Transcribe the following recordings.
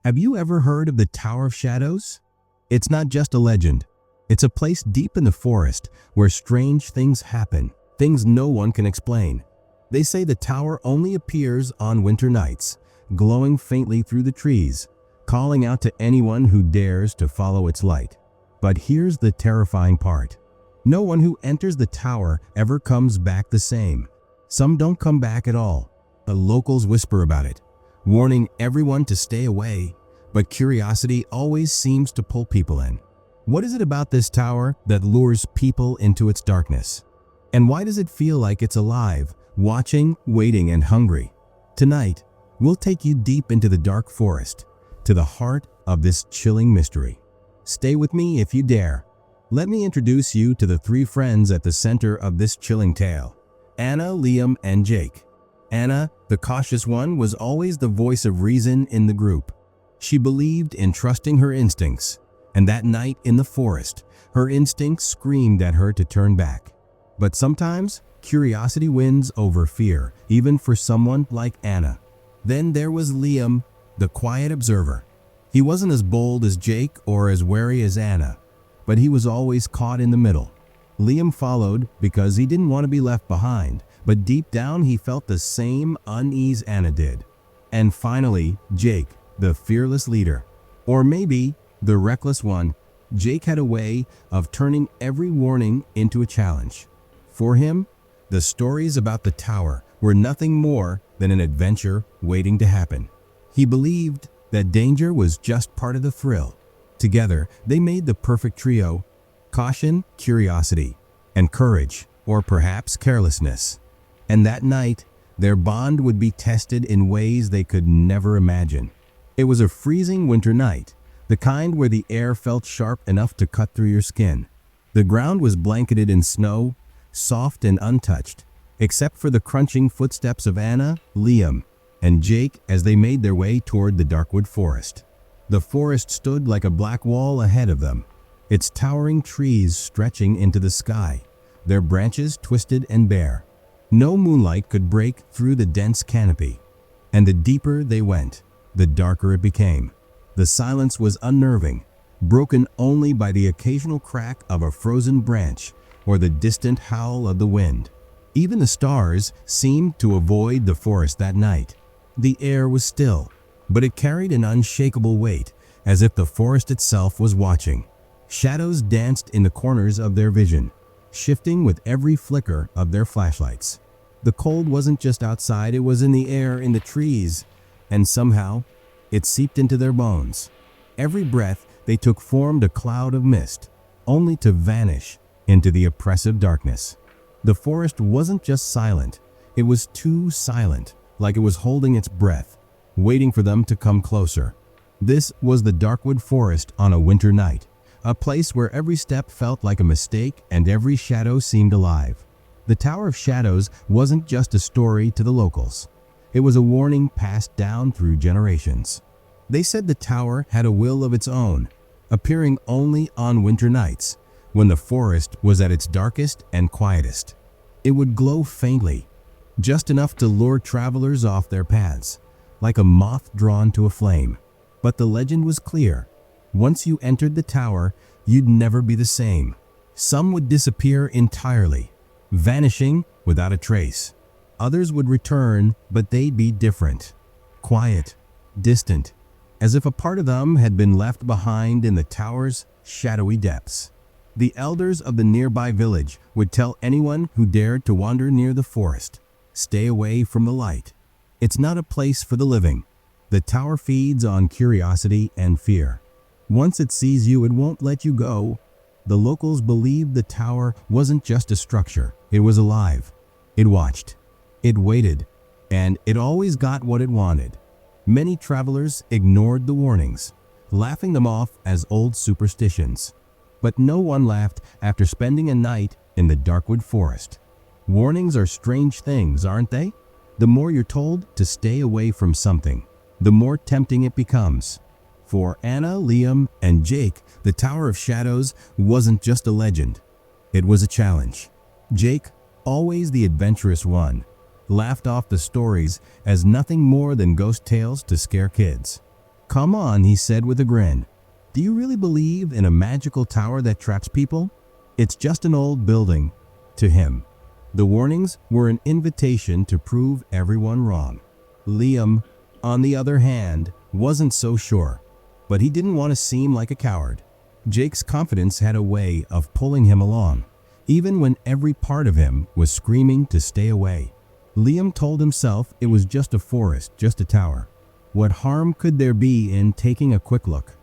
Have you ever heard of the Tower of Shadows? It's not just a legend. It's a place deep in the forest where strange things happen, things no one can explain. They say the tower only appears on winter nights, glowing faintly through the trees, calling out to anyone who dares to follow its light. But here's the terrifying part. No one who enters the tower ever comes back the same. Some don't come back at all. The locals whisper about it, warning everyone to stay away, but curiosity always seems to pull people in. What is it about this tower that lures people into its darkness? And why does it feel like it's alive, watching, waiting, and hungry? Tonight, we'll take you deep into the dark forest, to the heart of this chilling mystery. Stay with me if you dare. Let me introduce you to the three friends at the center of this chilling tale: Anna, Liam, and Jake. Anna, the cautious one, was always the voice of reason in the group. She believed in trusting her instincts, and that night in the forest, her instincts screamed at her to turn back. But sometimes, curiosity wins over fear, even for someone like Anna. Then there was Liam, the quiet observer. He wasn't as bold as Jake or as wary as Anna, but he was always caught in the middle. Liam followed because he didn't want to be left behind, but deep down he felt the same unease Anna did. And finally, Jake, the fearless leader. Or maybe the reckless one. Jake had a way of turning every warning into a challenge. For him, the stories about the tower were nothing more than an adventure waiting to happen. He believed that danger was just part of the thrill. Together, they made the perfect trio: caution, curiosity, and courage, or perhaps carelessness. And that night, their bond would be tested in ways they could never imagine. It was a freezing winter night, the kind where the air felt sharp enough to cut through your skin. The ground was blanketed in snow, soft and untouched, except for the crunching footsteps of Anna, Liam, and Jake as they made their way toward the darkwood forest. The forest stood like a black wall ahead of them, its towering trees stretching into the sky, their branches twisted and bare. No moonlight could break through the dense canopy, and the deeper they went, the darker it became. The silence was unnerving, broken only by the occasional crack of a frozen branch or the distant howl of the wind. Even the stars seemed to avoid the forest that night. The air was still, but it carried an unshakable weight, as if the forest itself was watching. Shadows danced in the corners of their vision, shifting with every flicker of their flashlights. The cold wasn't just outside, it was in the air, in the trees, and somehow, it seeped into their bones. Every breath they took formed a cloud of mist, only to vanish into the oppressive darkness. The forest wasn't just silent, it was too silent, like it was holding its breath, waiting for them to come closer. This was the darkwood forest on a winter night, a place where every step felt like a mistake and every shadow seemed alive. The Tower of Shadows wasn't just a story to the locals. It was a warning passed down through generations. They said the tower had a will of its own, appearing only on winter nights, when the forest was at its darkest and quietest. It would glow faintly, just enough to lure travelers off their paths, like a moth drawn to a flame. But the legend was clear. Once you entered the tower, you'd never be the same. Some would disappear entirely, vanishing without a trace. Others would return, but they'd be different. Quiet, distant, as if a part of them had been left behind in the tower's shadowy depths. The elders of the nearby village would tell anyone who dared to wander near the forest, stay away from the light. It's not a place for the living. The tower feeds on curiosity and fear. Once it sees you, it won't let you go. The locals believed the tower wasn't just a structure, it was alive. It watched, it waited, and it always got what it wanted. Many travelers ignored the warnings, laughing them off as old superstitions. But no one laughed after spending a night in the darkwood forest. Warnings are strange things, aren't they? The more you're told to stay away from something, the more tempting it becomes. For Anna, Liam, and Jake, the Tower of Shadows wasn't just a legend. It was a challenge. Jake, always the adventurous one, laughed off the stories as nothing more than ghost tales to scare kids. "Come on," he said with a grin. "Do you really believe in a magical tower that traps people? It's just an old building." To him, the warnings were an invitation to prove everyone wrong. Liam, on the other hand, wasn't so sure, but he didn't want to seem like a coward. Jake's confidence had a way of pulling him along, even when every part of him was screaming to stay away. Liam told himself it was just a forest, just a tower. What harm could there be in taking a quick look?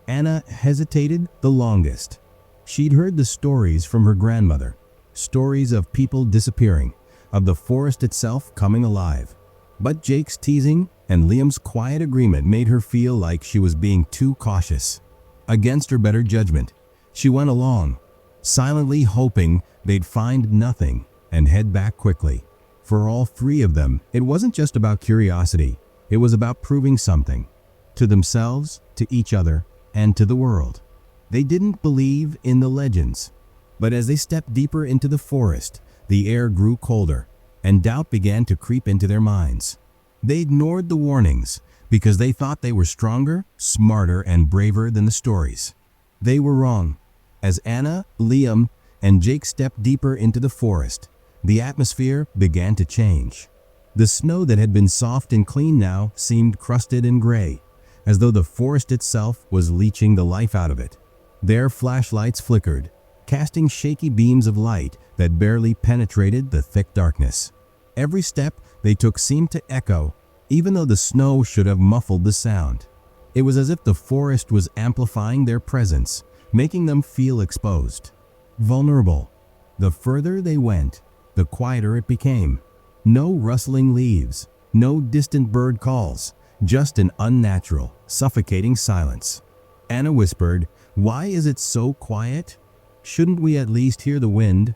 Anna hesitated the longest. She'd heard the stories from her grandmother, stories of people disappearing, of the forest itself coming alive. But Jake's teasing and Liam's quiet agreement made her feel like she was being too cautious. Against her better judgment, she went along, silently hoping they'd find nothing and head back quickly. For all three of them, it wasn't just about curiosity. It was about proving something. To themselves, to each other, and to the world. They didn't believe in the legends. But as they stepped deeper into the forest, the air grew colder, and doubt began to creep into their minds. They ignored the warnings because they thought they were stronger, smarter, and braver than the stories. They were wrong. As Anna, Liam, and Jake stepped deeper into the forest, the atmosphere began to change. The snow that had been soft and clean now seemed crusted and gray, as though the forest itself was leeching the life out of it. Their flashlights flickered, casting shaky beams of light that barely penetrated the thick darkness. Every step they took seemed to echo, even though the snow should have muffled the sound. It was as if the forest was amplifying their presence, making them feel exposed, vulnerable. The further they went, the quieter it became. No rustling leaves, no distant bird calls, just an unnatural, suffocating silence. Anna whispered, "Why is it so quiet? Shouldn't we at least hear the wind?"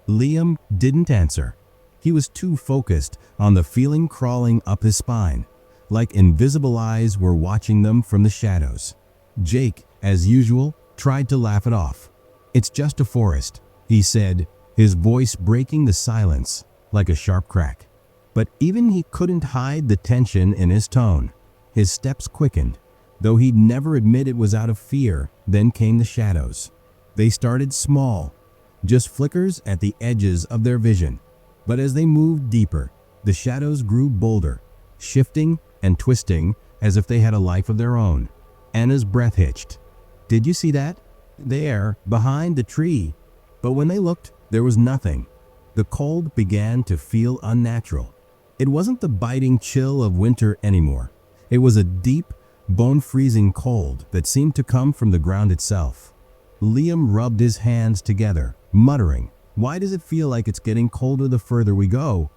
Liam didn't answer. He was too focused on the feeling crawling up his spine, like invisible eyes were watching them from the shadows. Jake, as usual, tried to laugh it off. "It's just a forest," he said, his voice breaking the silence like a sharp crack. But even he couldn't hide the tension in his tone. His steps quickened, though he'd never admit it was out of fear. Then came the shadows. They started small, just flickers at the edges of their vision. But as they moved deeper, the shadows grew bolder, shifting and twisting as if they had a life of their own. Anna's breath hitched. "Did you see that? There, behind the tree." But when they looked, there was nothing. The cold began to feel unnatural. It wasn't the biting chill of winter anymore. It was a deep, bone-freezing cold that seemed to come from the ground itself. Liam rubbed his hands together, muttering, "Why does it feel like it's getting colder the further we go?"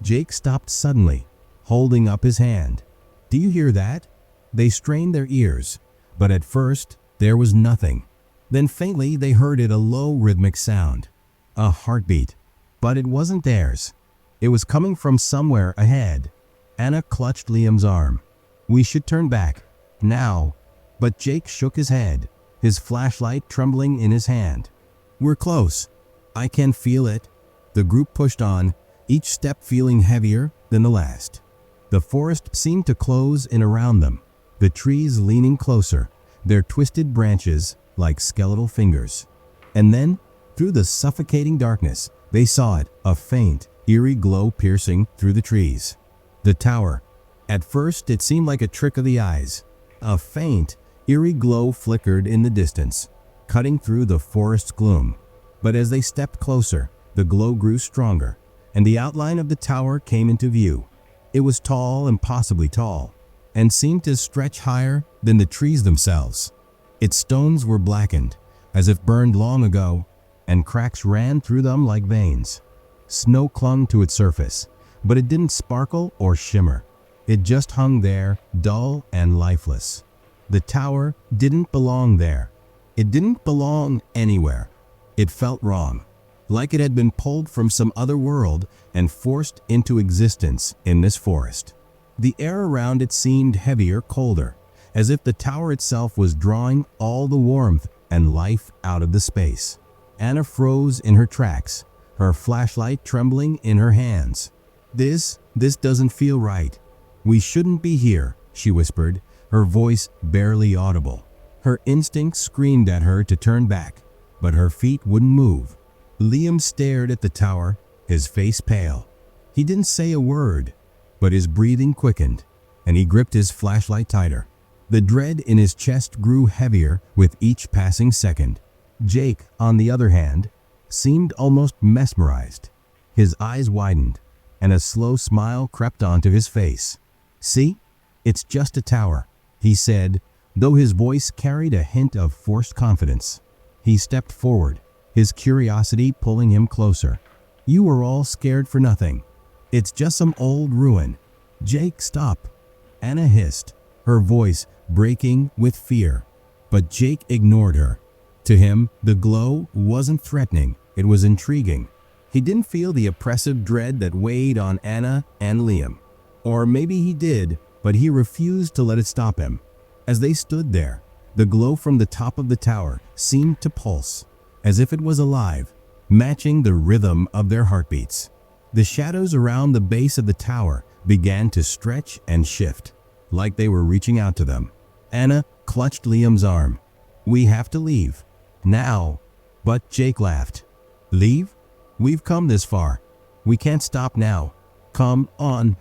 Jake stopped suddenly, holding up his hand. "Do you hear that?" They strained their ears, but at first there was nothing. Then faintly they heard it, a low rhythmic sound. A heartbeat. But it wasn't theirs. It was coming from somewhere ahead. Anna clutched Liam's arm. "We should turn back. Now." But Jake shook his head, his flashlight trembling in his hand. "We're close. I can feel it." The group pushed on, each step feeling heavier than the last. The forest seemed to close in around them, the trees leaning closer, their twisted branches like skeletal fingers. And then, through the suffocating darkness, they saw it, a faint, eerie glow piercing through the trees. The tower. At first, it seemed like a trick of the eyes. A faint, eerie glow flickered in the distance, cutting through the forest's gloom. But as they stepped closer, the glow grew stronger, and the outline of the tower came into view. It was tall, impossibly tall, and seemed to stretch higher than the trees themselves. Its stones were blackened, as if burned long ago, and cracks ran through them like veins. Snow clung to its surface, but it didn't sparkle or shimmer. It just hung there, dull and lifeless. The tower didn't belong there. It didn't belong anywhere. It felt wrong, like it had been pulled from some other world and forced into existence in this forest. The air around it seemed heavier, colder, as if the tower itself was drawing all the warmth and life out of the space. Anna froze in her tracks, her flashlight trembling in her hands. This doesn't feel right. "We shouldn't be here," she whispered, her voice barely audible. Her instinct screamed at her to turn back, but her feet wouldn't move. Liam stared at the tower, his face pale. He didn't say a word, but his breathing quickened, and he gripped his flashlight tighter. The dread in his chest grew heavier with each passing second. Jake, on the other hand, seemed almost mesmerized. His eyes widened, and a slow smile crept onto his face. "See? It's just a tower," he said, though his voice carried a hint of forced confidence. He stepped forward, his curiosity pulling him closer. "You were all scared for nothing. It's just some old ruin." "Jake, stop," Anna hissed, her voice breaking with fear. But Jake ignored her. To him, the glow wasn't threatening, it was intriguing. He didn't feel the oppressive dread that weighed on Anna and Liam. Or maybe he did, but he refused to let it stop him. As they stood there, the glow from the top of the tower seemed to pulse, as if it was alive, matching the rhythm of their heartbeats. The shadows around the base of the tower began to stretch and shift, like they were reaching out to them. Anna clutched Liam's arm. "We have to leave. Now." But Jake laughed. "Leave? We've come this far. We can't stop now. Come on."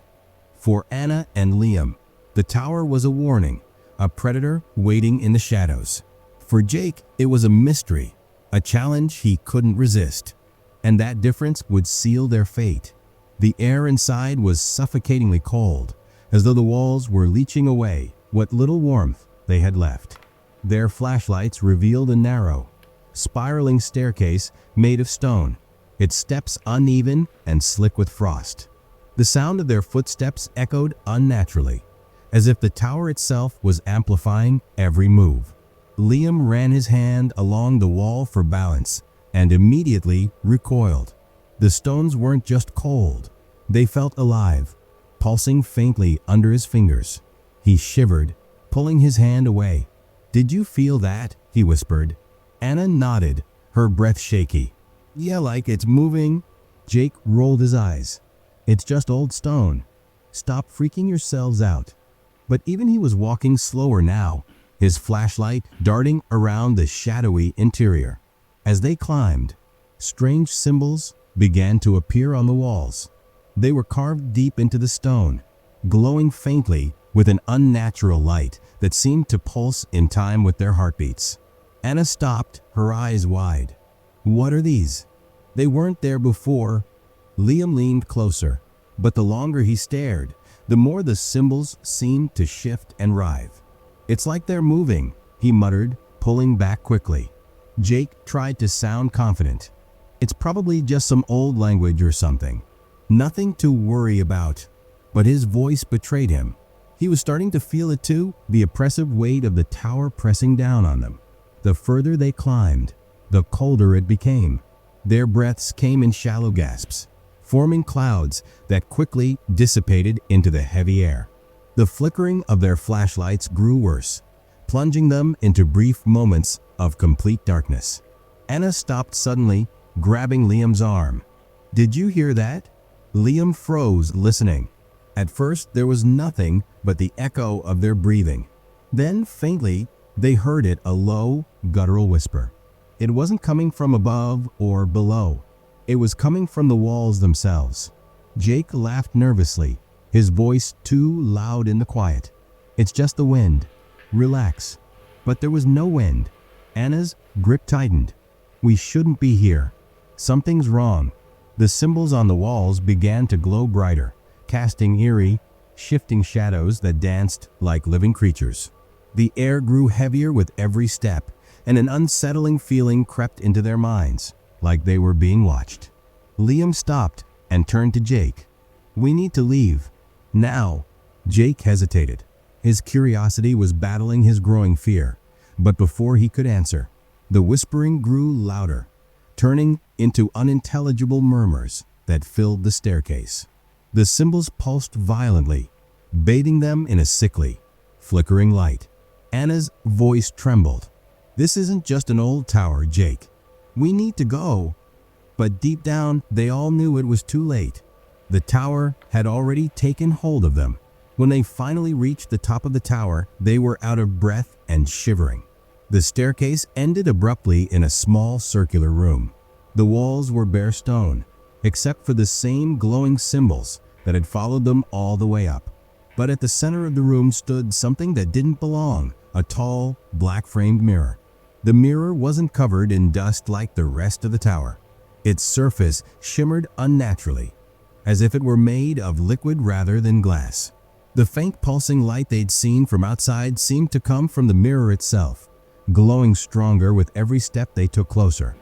For Anna and Liam, the tower was a warning, a predator waiting in the shadows. For Jake, it was a mystery, a challenge he couldn't resist. And that difference would seal their fate. The air inside was suffocatingly cold, as though the walls were leaching away what little warmth they had left. Their flashlights revealed a narrow, spiraling staircase made of stone, its steps uneven and slick with frost. The sound of their footsteps echoed unnaturally, as if the tower itself was amplifying every move. Liam ran his hand along the wall for balance and immediately recoiled. The stones weren't just cold, they felt alive, pulsing faintly under his fingers. He shivered, pulling his hand away. "Did you feel that?" he whispered. Anna nodded, her breath shaky. "Yeah, like it's moving." Jake rolled his eyes. "It's just old stone. Stop freaking yourselves out." But even he was walking slower now, his flashlight darting around the shadowy interior. As they climbed, strange symbols began to appear on the walls. They were carved deep into the stone, glowing faintly with an unnatural light that seemed to pulse in time with their heartbeats. Anna stopped, her eyes wide. "What are these? They weren't there before." Liam leaned closer, but the longer he stared, the more the symbols seemed to shift and writhe. "It's like they're moving," he muttered, pulling back quickly. Jake tried to sound confident. "It's probably just some old language or something. Nothing to worry about." But his voice betrayed him. He was starting to feel it too, the oppressive weight of the tower pressing down on them. The further they climbed, the colder it became. Their breaths came in shallow gasps, forming clouds that quickly dissipated into the heavy air. The flickering of their flashlights grew worse, plunging them into brief moments of complete darkness. Anna stopped suddenly, grabbing Liam's arm. "Did you hear that?" Liam froze, listening. At first, there was nothing but the echo of their breathing. Then, faintly, they heard it, a low, guttural whisper. It wasn't coming from above or below. It was coming from the walls themselves. Jake laughed nervously, his voice too loud in the quiet. "It's just the wind. Relax." But there was no wind. Anna's grip tightened. "We shouldn't be here. Something's wrong." The symbols on the walls began to glow brighter, casting eerie, shifting shadows that danced like living creatures. The air grew heavier with every step, and an unsettling feeling crept into their minds, like they were being watched. Liam stopped and turned to Jake. "We need to leave. Now." Jake hesitated. His curiosity was battling his growing fear, but before he could answer, the whispering grew louder, turning into unintelligible murmurs that filled the staircase. The symbols pulsed violently, bathing them in a sickly, flickering light. Anna's voice trembled. "This isn't just an old tower, Jake. We need to go." But deep down, they all knew it was too late. The tower had already taken hold of them, When they finally reached the top of the tower, they were out of breath and shivering. The staircase ended abruptly in a small circular room. The walls were bare stone, except for the same glowing symbols that had followed them all the way up. But at the center of the room stood something that didn't belong, a tall, black-framed mirror. The mirror wasn't covered in dust like the rest of the tower. Its surface shimmered unnaturally, as if it were made of liquid rather than glass. The faint pulsing light they'd seen from outside seemed to come from the mirror itself, glowing stronger with every step they took closer.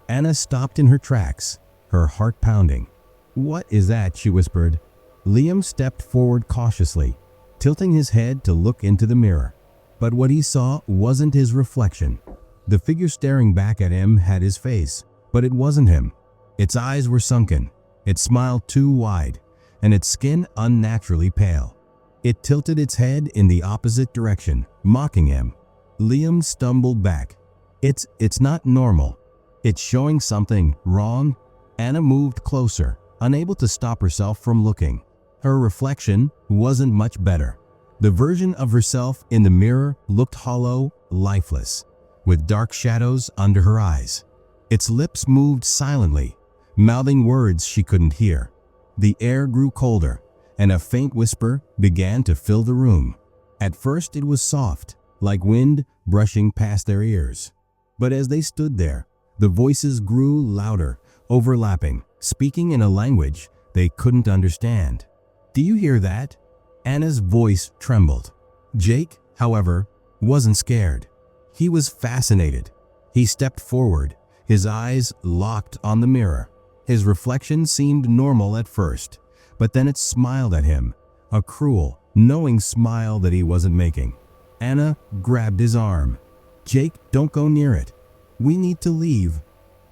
Anna stopped in her tracks, her heart pounding. "What is that?" she whispered. Liam stepped forward cautiously, tilting his head to look into the mirror. But what he saw wasn't his reflection. The figure staring back at him had his face, but it wasn't him. Its eyes were sunken, its smile too wide, and its skin unnaturally pale. It tilted its head in the opposite direction, mocking him. Liam stumbled back. It's not normal. It's showing something wrong." Anna moved closer, unable to stop herself from looking. Her reflection wasn't much better. The version of herself in the mirror looked hollow, lifeless, with dark shadows under her eyes. Its lips moved silently, mouthing words she couldn't hear. The air grew colder, and a faint whisper began to fill the room. At first it was soft, like wind brushing past their ears. But as they stood there, the voices grew louder, overlapping, speaking in a language they couldn't understand. "Do you hear that?" Anna's voice trembled. Jake, however, wasn't scared. He was fascinated. He stepped forward, his eyes locked on the mirror. His reflection seemed normal at first, but then it smiled at him, a cruel, knowing smile that he wasn't making. Anna grabbed his arm. "Jake, don't go near it. We need to leave."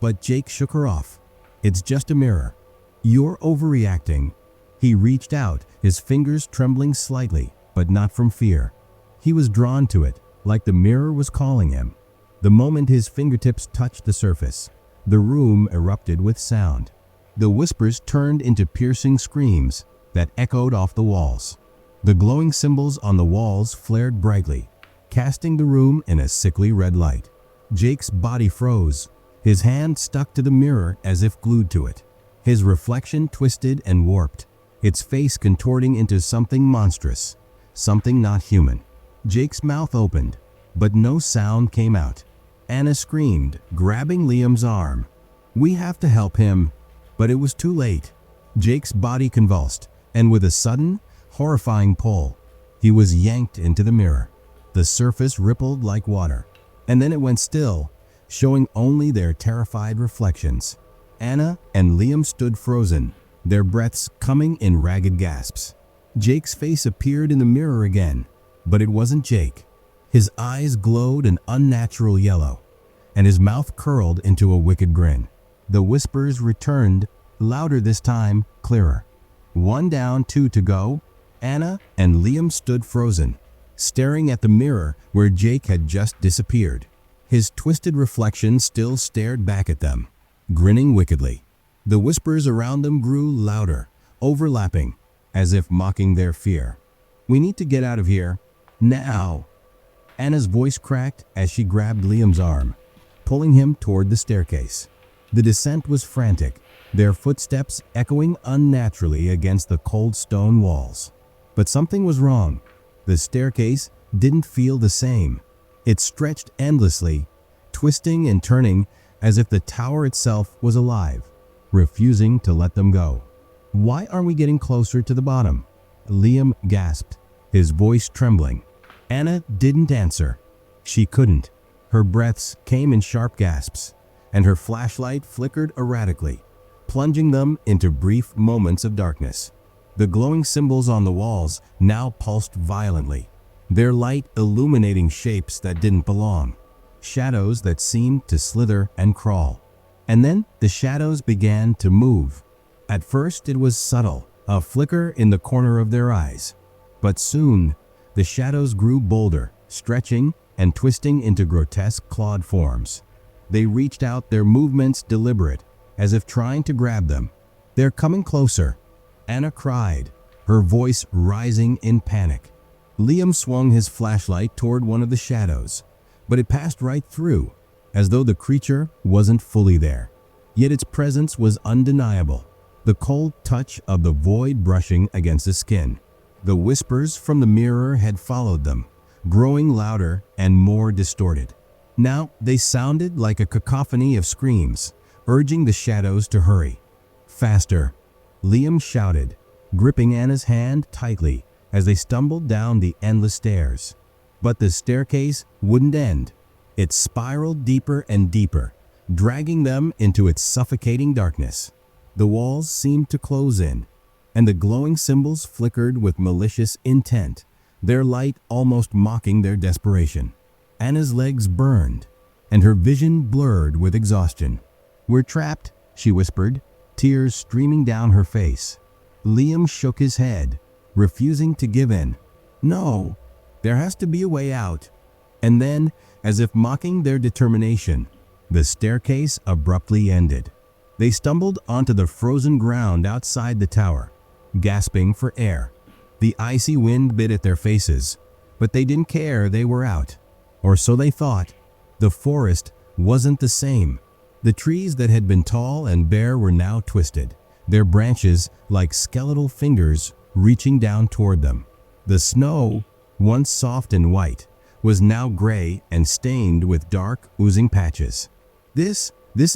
But Jake shook her off. "It's just a mirror. You're overreacting." He reached out, his fingers trembling slightly, but not from fear. He was drawn to it, like the mirror was calling him. The moment his fingertips touched the surface, the room erupted with sound. The whispers turned into piercing screams that echoed off the walls. The glowing symbols on the walls flared brightly, casting the room in a sickly red light. Jake's body froze. His hand stuck to the mirror as if glued to it. His reflection twisted and warped, its face contorting into something monstrous, something not human. Jake's mouth opened, but no sound came out. Anna screamed, grabbing Liam's arm. "We have to help him." But it was too late. Jake's body convulsed, and with a sudden, horrifying pull, he was yanked into the mirror. The surface rippled like water, and then it went still, showing only their terrified reflections. Anna and Liam stood frozen, their breaths coming in ragged gasps. Jake's face appeared in the mirror again, but it wasn't Jake. His eyes glowed an unnatural yellow, and his mouth curled into a wicked grin. The whispers returned, louder this time, clearer. "One down, 2 to go." Anna and Liam stood frozen, staring at the mirror where Jake had just disappeared. His twisted reflection still stared back at them, grinning wickedly. The whispers around them grew louder, overlapping, as if mocking their fear. "We need to get out of here. Now." Anna's voice cracked as she grabbed Liam's arm, pulling him toward the staircase. The descent was frantic, their footsteps echoing unnaturally against the cold stone walls. But something was wrong. The staircase didn't feel the same. It stretched endlessly, twisting and turning as if the tower itself was alive, refusing to let them go. "Why aren't we getting closer to the bottom?" Liam gasped, his voice trembling. Anna didn't answer. She couldn't. Her breaths came in sharp gasps, and her flashlight flickered erratically, plunging them into brief moments of darkness. The glowing symbols on the walls now pulsed violently, their light illuminating shapes that didn't belong, shadows that seemed to slither and crawl. And then the shadows began to move. At first it was subtle, a flicker in the corner of their eyes. But soon, the shadows grew bolder, stretching and twisting into grotesque clawed forms. They reached out, their movements deliberate, as if trying to grab them. "They're coming closer." Anna cried, her voice rising in panic. Liam swung his flashlight toward one of the shadows, but it passed right through, as though the creature wasn't fully there. Yet its presence was undeniable, the cold touch of the void brushing against the skin. The whispers from the mirror had followed them, growing louder and more distorted. Now they sounded like a cacophony of screams, urging the shadows to hurry. "Faster!" Liam shouted, gripping Anna's hand tightly as they stumbled down the endless stairs. But the staircase wouldn't end. It spiraled deeper and deeper, dragging them into its suffocating darkness. The walls seemed to close in, and the glowing symbols flickered with malicious intent, their light almost mocking their desperation. Anna's legs burned, and her vision blurred with exhaustion. "We're trapped," she whispered, tears streaming down her face. Liam shook his head, refusing to give in. "No, there has to be a way out." And then, as if mocking their determination, the staircase abruptly ended. They stumbled onto the frozen ground outside the tower, gasping for air. The icy wind bit at their faces, but they didn't care. They were out. Or so they thought. The forest wasn't the same. The trees that had been tall and bare were now twisted, their branches like skeletal fingers reaching down toward them. The snow, once soft and white, was now gray and stained with dark, oozing patches. This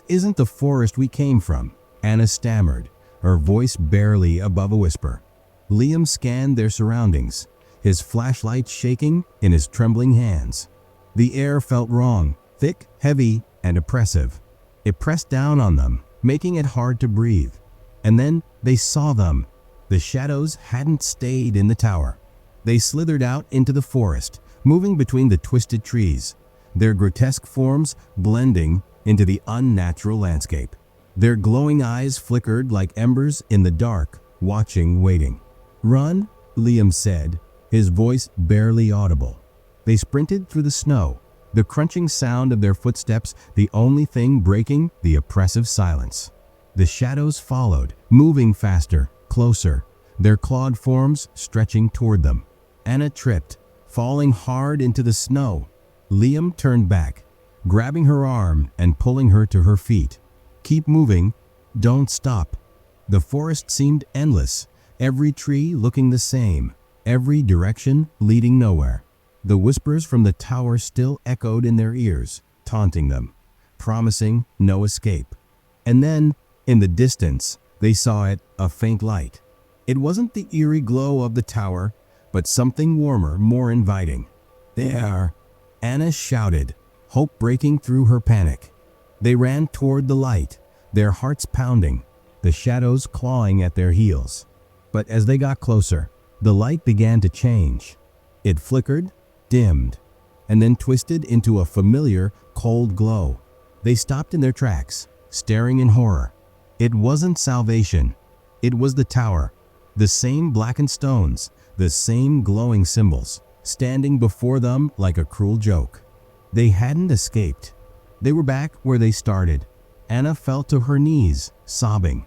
isn't the forest we came from," Anna stammered, her voice barely above a whisper. Liam scanned their surroundings, his flashlight shaking in his trembling hands. The air felt wrong, thick, heavy, and oppressive. It pressed down on them, making it hard to breathe. And then they saw them. The shadows hadn't stayed in the tower. They slithered out into the forest, moving between the twisted trees, their grotesque forms blending into the unnatural landscape. Their glowing eyes flickered like embers in the dark, watching, waiting. "Run," Liam said, his voice barely audible. They sprinted through the snow, the crunching sound of their footsteps the only thing breaking the oppressive silence. The shadows followed, moving faster, closer, their clawed forms stretching toward them. Anna tripped, falling hard into the snow. Liam turned back, grabbing her arm and pulling her to her feet. "Keep moving. Don't stop." The forest seemed endless, every tree looking the same, every direction leading nowhere. The whispers from the tower still echoed in their ears, taunting them, promising no escape. And then, in the distance, they saw it, a faint light. It wasn't the eerie glow of the tower, but something warmer, more inviting. "There!" Anna shouted, hope breaking through her panic. They ran toward the light, their hearts pounding, the shadows clawing at their heels. But as they got closer, the light began to change. It flickered, dimmed, and then twisted into a familiar, cold glow. They stopped in their tracks, staring in horror. It wasn't salvation. It was the tower, the same blackened stones, the same glowing symbols, standing before them like a cruel joke. They hadn't escaped. They were back where they started. Anna fell to her knees, sobbing.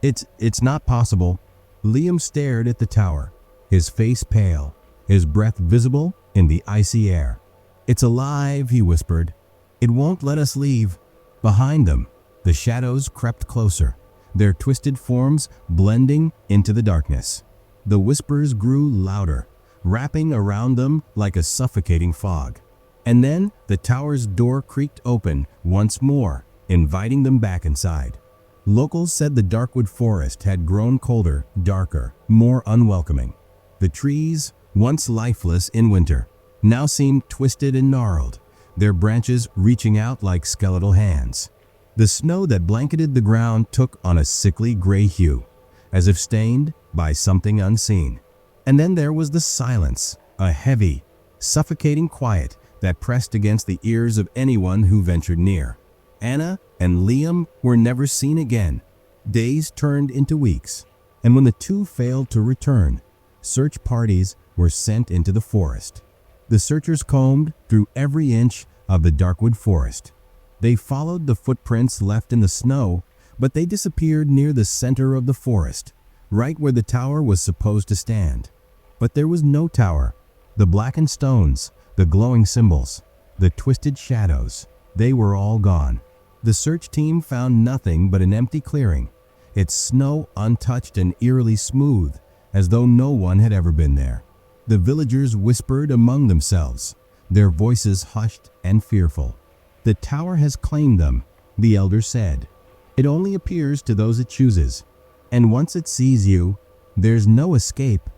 It's not possible." Liam stared at the tower, his face pale, his breath visible in the icy air. "It's alive," he whispered. "It won't let us leave." Behind them, the shadows crept closer, their twisted forms blending into the darkness. The whispers grew louder, wrapping around them like a suffocating fog. And then the tower's door creaked open once more, inviting them back inside. Locals said the darkwood forest had grown colder, darker, more unwelcoming. The trees, once lifeless in winter, now seemed twisted and gnarled, their branches reaching out like skeletal hands. The snow that blanketed the ground took on a sickly gray hue, as if stained by something unseen. And then there was the silence, a heavy, suffocating quiet that pressed against the ears of anyone who ventured near. Anna and Liam were never seen again. Days turned into weeks, and when the two failed to return, search parties were sent into the forest. The searchers combed through every inch of the darkwood forest. They followed the footprints left in the snow, but they disappeared near the center of the forest, right where the tower was supposed to stand. But there was no tower. The blackened stones, the glowing symbols, the twisted shadows, they were all gone. The search team found nothing but an empty clearing, its snow untouched and eerily smooth, as though no one had ever been there. The villagers whispered among themselves, their voices hushed and fearful. "The tower has claimed them," the elder said. "It only appears to those it chooses, and once it sees you, there's no escape."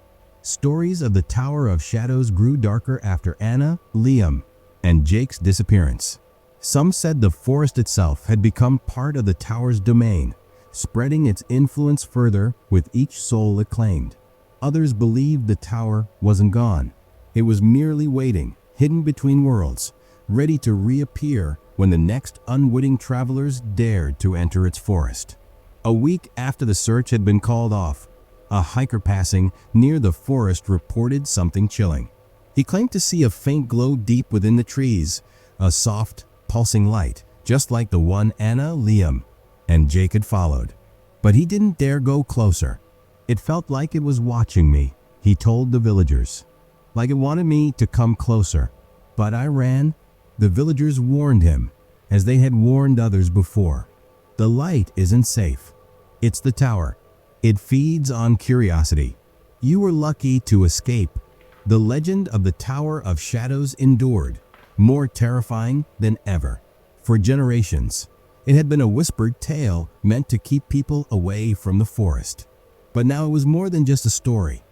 Stories of the Tower of Shadows grew darker after Anna, Liam, and Jake's disappearance. Some said the forest itself had become part of the tower's domain, spreading its influence further with each soul it claimed. Others believed the tower wasn't gone. It was merely waiting, hidden between worlds, ready to reappear when the next unwitting travelers dared to enter its forest. A week after the search had been called off, a hiker passing near the forest reported something chilling. He claimed to see a faint glow deep within the trees, a soft, pulsing light, just like the one Anna, Liam, and Jake had followed. But he didn't dare go closer. "It felt like it was watching me," he told the villagers. "Like it wanted me to come closer. But I ran." The villagers warned him, as they had warned others before. "The light isn't safe. It's the tower. It feeds on curiosity. You were lucky to escape." The legend of the Tower of Shadows endured, more terrifying than ever. For generations, it had been a whispered tale meant to keep people away from the forest. But now it was more than just a story.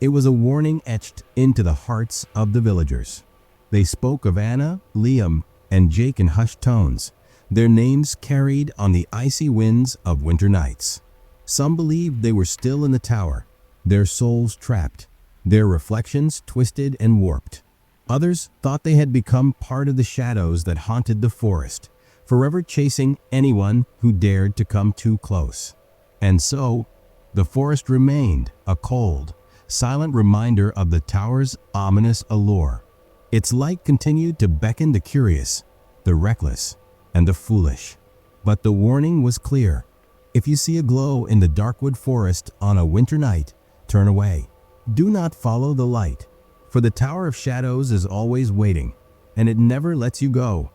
It was a warning etched into the hearts of the villagers. They spoke of Anna, Liam, and Jake in hushed tones, their names carried on the icy winds of winter nights. Some believed they were still in the tower, their souls trapped, their reflections twisted and warped. Others thought they had become part of the shadows that haunted the forest, forever chasing anyone who dared to come too close. And so, the forest remained a cold, silent reminder of the tower's ominous allure. Its light continued to beckon the curious, the reckless, and the foolish. But the warning was clear. If you see a glow in the darkwood forest on a winter night, turn away. Do not follow the light, for the Tower of Shadows is always waiting, and it never lets you go.